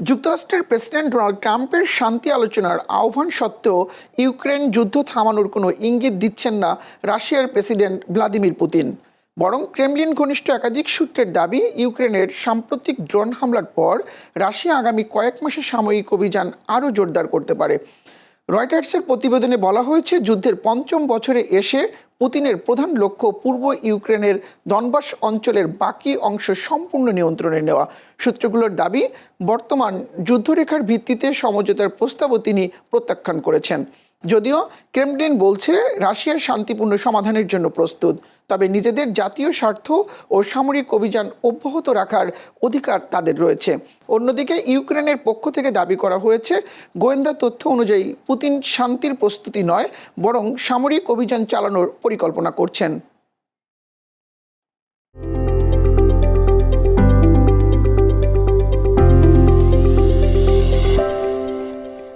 যুক্তরাষ্ট্রের president Donald ট্রাম্পের শান্তি আলোচনার আহ্বান সত্ত্বেও ইউক্রেন যুদ্ধ থামানোর কোনো ইঙ্গিত দিচ্ছেন না রাশিয়ার প্রেসিডেন্ট ভ্লাদিমির পুতিন। বরং ক্রেমলিন ঘনিষ্ঠ একাধিক সূত্রের দাবি, ইউক্রেনের সাম্প্রতিক ড্রোন হামলার পর রাশিয়া আগামী কয়েক মাসে সামরিক অভিযান আরও জোরদার করতে পারে। রয়টার্সের প্রতিবেদনে বলা হয়েছে, যুদ্ধের পঞ্চম বছরে এসে পুতিনের প্রধান লক্ষ্য পূর্ব ইউক্রেনের দনবাস অঞ্চলের বাকি অংশ সম্পূর্ণ নিয়ন্ত্রণে নেওয়া। সূত্রগুলোর দাবি, বর্তমান যুদ্ধরেখার ভিত্তিতে সমঝোতার প্রস্তাবও তিনি প্রত্যাখ্যান করেছেন। যদিও ক্রেমলিন বলছে রাশিয়ার শান্তিপূর্ণ সমাধানের জন্য প্রস্তুত, তবে নিজেদের জাতীয় স্বার্থ ও সামরিক অভিযান অব্যাহত রাখার অধিকার তাদের রয়েছে। অন্যদিকে ইউক্রেনের পক্ষ থেকে দাবি করা হয়েছে, গোয়েন্দা তথ্য অনুযায়ী পুতিন শান্তির প্রস্তুতি নয়, বরং সামরিক অভিযান চালানোর পরিকল্পনা করছেন।